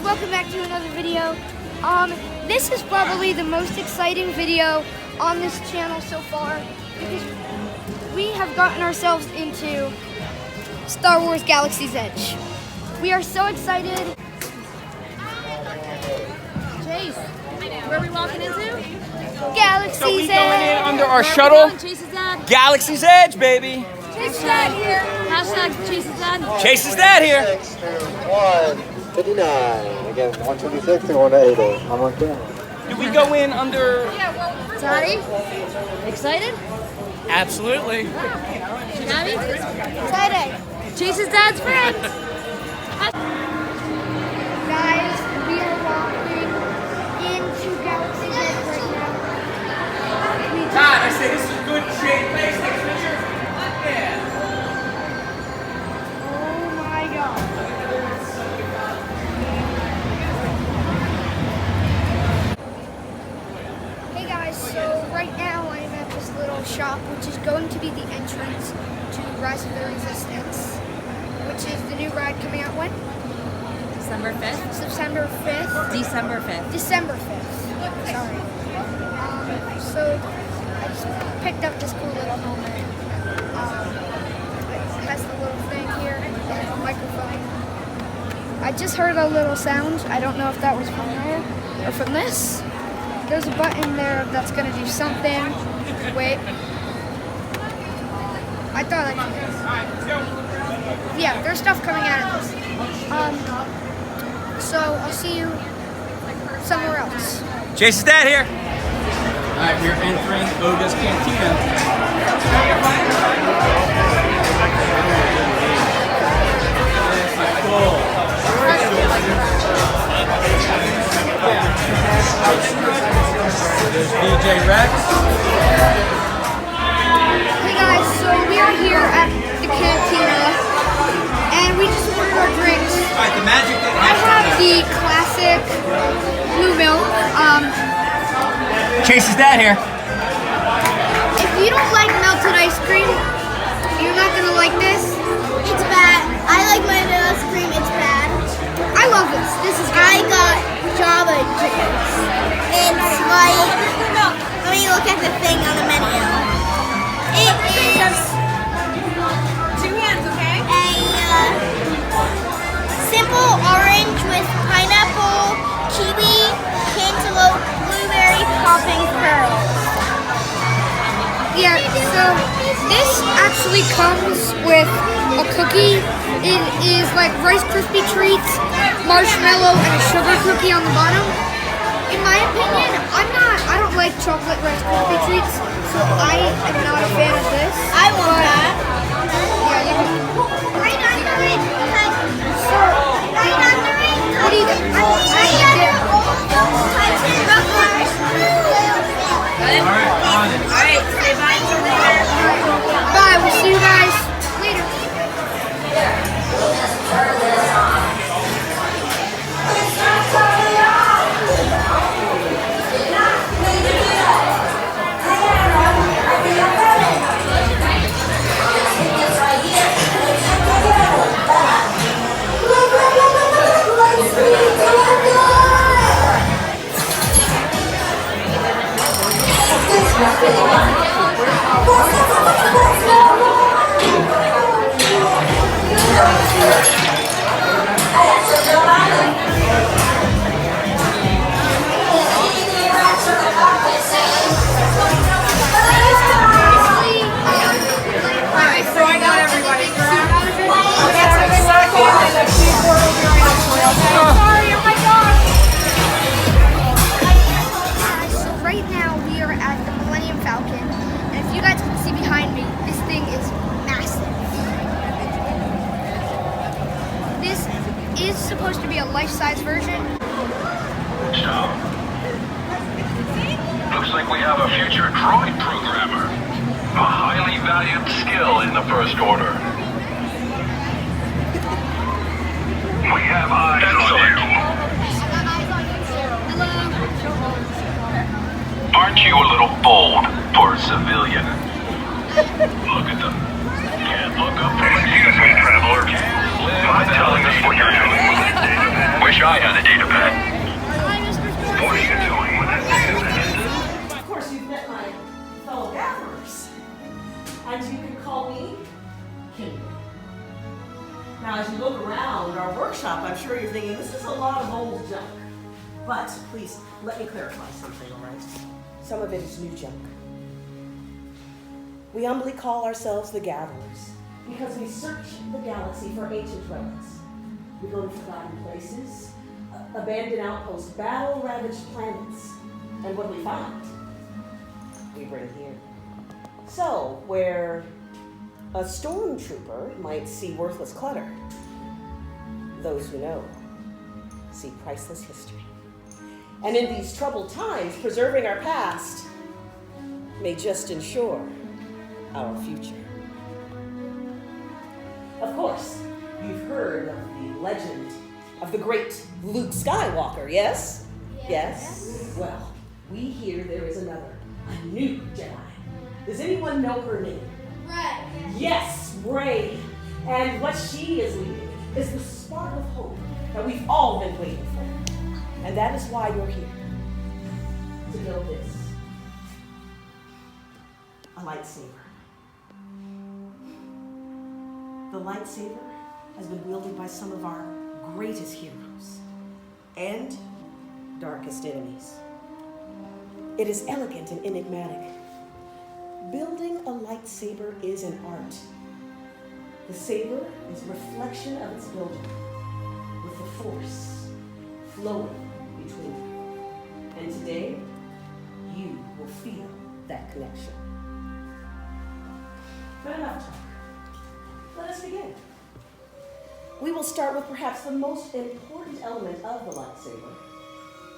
welcome back to another video. This is probably the most exciting video on this channel so far because we have gotten ourselves into Star Wars Galaxy's Edge. We are so excited. Chase, where are we walking into? Galaxy's So we Edge. going in under our shuttle. Chase's dad. Galaxy's Edge, baby. Chase's dad here. Hashtag Chase's dad. Chase's dad here. 159. Again, 126 and 180. I'm on camera. Do we go in under? Daddy, excited? Absolutely. Abby? Excited. Chase's dad's friend. Guys, we are walking into Galaxy's Edge right now. God, I say this is a good shape place. Next picture. Yeah. Oh my God. Hey guys, so right now I'm at this little shop which is going to be the entrance to Rise of the Resistance, which is the new ride coming out when? December 5th. September 5th. December 5th. December 5th. Sorry. So I just picked up this cool little helmet. It has the little thing here, the microphone. I just heard a little sound. I don't know if that was from there or from this. There's a button there that's going to do something. Wait. I thought I could. Yeah, there's stuff coming out of this. So I'll see you somewhere else. Chase's dad here. All right, we're entering Oga's Cantina. There's DJ Rex. Hey guys, so we are here at the cantina, and we just ordered our drinks. All right, the magic that I have the classic blue milk. Chase's dad here. If you don't like melted ice cream, you're not gonna like this. It's bad. I like my ice cream. It's bad. I love this. This is good. I got Java juice. It's like, let me look at the thing on the menu. It is 2 hands, okay? a simple orange with pineapple, kiwi, cantaloupe, blueberry, popping pearls. Yeah, so this actually comes with a cookie. It is like Rice Krispie treats, marshmallow, and a sugar cookie on the bottom. In my opinion, I don't like chocolate Rice Krispie treats, so I am not a fan of this. I want that. Yeah, you can. Right under it. So, Right under it. what do you think? Right under all those types of rubbers. Alright, say bye to later. Bye, we'll see you guys later. Alright, so I got everybody, correct? Sorry, oh my gosh! So right now we are at the Millennium Falcon, and if you guys can see behind me, this thing is massive. This is supposed to be a life-size version. So, looks like we have a future droid programmer. A highly valued skill in the First Order. We have eyes on you. Aren't you a little bold for a civilian? Look at them. Can't look up. Excuse me, traveler. Mind telling us what you're doing with the data pad? Wish I had a data And you can call me Kimberly. Now, as you look around our workshop, I'm sure you're thinking, this is a lot of old junk. But please, let me clarify something, all right? Some of it is new junk. We humbly call ourselves the Gatherers because we search the galaxy for ancient relics. We go to forgotten places, abandoned outposts, battle-ravaged planets. And what we find, we bring here. So, where a stormtrooper might see worthless clutter, those who know see priceless history. And in these troubled times, preserving our past may just ensure our future. Of course, you've heard of the legend of the great Luke Skywalker, yes? Yes? Well, we hear there is another, a new Jedi. Does anyone know her name? Right. Yes, Rey. And what she is leading is the spark of hope that we've all been waiting for. And that is why you're here. To build this. A lightsaber. The lightsaber has been wielded by some of our greatest heroes and darkest enemies. It is elegant and enigmatic. Building a lightsaber is an art. The saber is a reflection of its builder, with the force flowing between them. And today, you will feel that connection. But enough talk. Let us begin. We will start with perhaps the most important element of the lightsaber,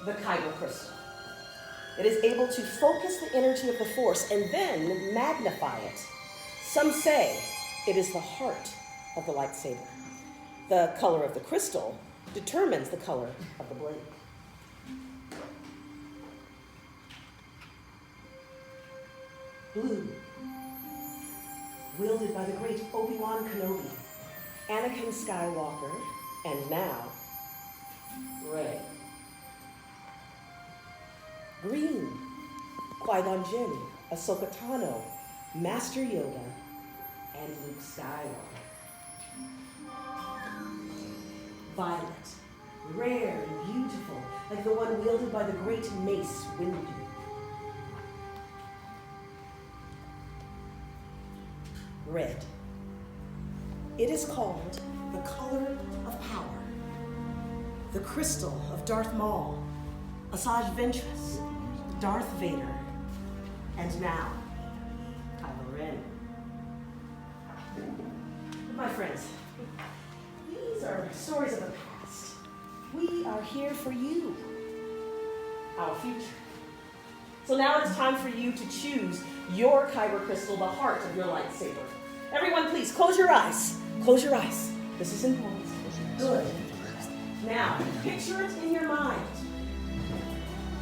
the Kyber crystal. It is able to focus the energy of the Force and then magnify it. Some say it is the heart of the lightsaber. The color of the crystal determines the color of the blade. Blue, wielded by the great Obi-Wan Kenobi, Anakin Skywalker, and now, Rey. Green, Qui-Gon Jinn, Ahsoka Tano, Master Yoda, and Luke Skywalker. Violet, rare and beautiful, like the one wielded by the great Mace Windu. Red. It is called the color of power, the crystal of Darth Maul, Asajj Ventress, Darth Vader, and now, Kylo Ren. My friends, these are stories of the past. We are here for you, our future. So now it's time for you to choose your Kyber crystal, the heart of your lightsaber. Everyone, please, close your eyes. Close your eyes. This is important. Good. Now, picture it in your mind.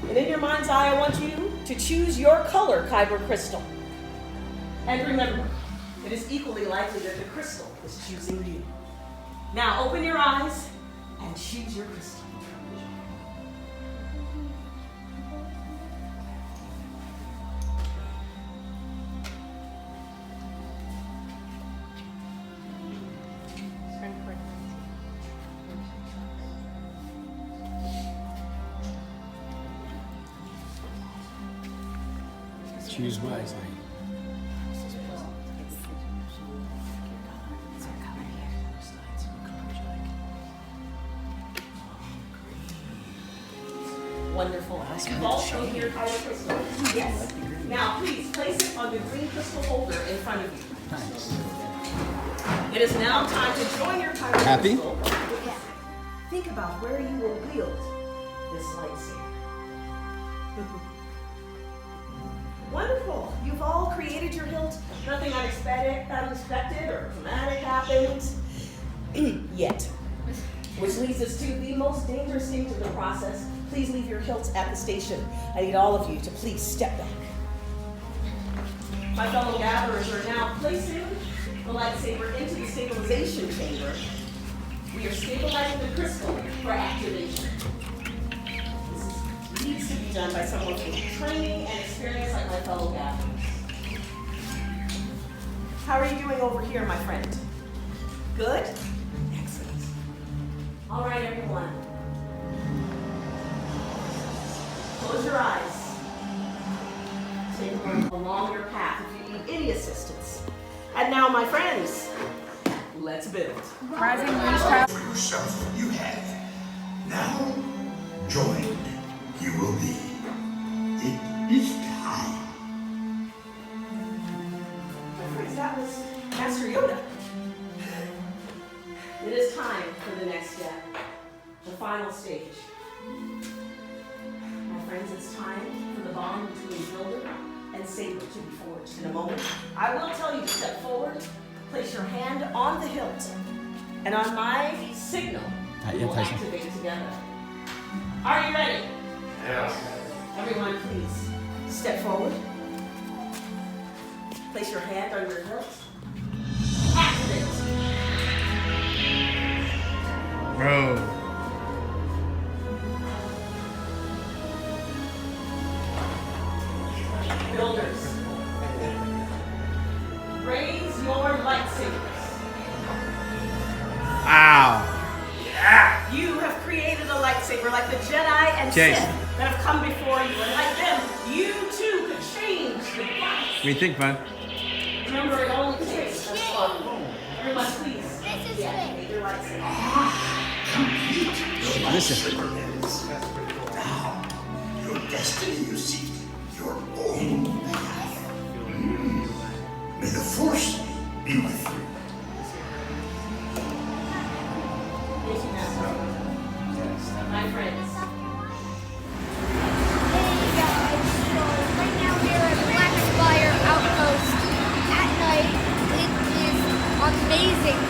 And in your mind's eye, I want you to choose your color Kyber crystal. And remember, it is equally likely that the crystal is choosing you. Now, open your eyes and choose your crystal. Choose wisely. Wonderful. You've all shown your Kyber crystal. Yes. Now, please place it on the green crystal holder in front of you. Nice. It is now time to join your Kyber Happy? crystal. Think about where you will wield this lightsaber. Wonderful. You've all created your hilt. Nothing unexpected or dramatic happened yet. Which leads us to the most dangerous stage of the process. Please leave your hilts at the station. I need all of you to please step back. My fellow gatherers are now placing the lightsaber into the stabilization chamber. We are stabilizing the crystal for activation. This needs to be done by someone with training and experience like my fellow gatherers. How are you doing over here, my friend? Good? Excellent. All right, everyone. Close your eyes. Take along your path if you need any assistance. And now, my friends, let's build. Rising Wind Child. For yourself, you have. Now, joined, you will be. It is time. My friends, that was Master Yoda. It is time for the next step, the final stage. My friends, it's time for the bond between Builder and Saber to be forged. In a moment, I will tell you to step forward, place your hand on the hilt, and on my signal, we will activate together. Are you ready? Yes. Everyone, please step forward. Place your hand on your hilt. Activate. Bro. Builders, raise your lightsabers. Ow. You have created a lightsaber like the Jedi and Chase. Sith that have come before you, and like them, you too could change the light. What do you think, bud? Remember, it only takes a spark. Everyone, please. Deactivate your lightsaber. Listen. Now, your destiny you seek, your own path. May the Force be with you. Thank you, Master. My friends. Hey guys, so right now we're at Black Spire Outpost at night. It is amazing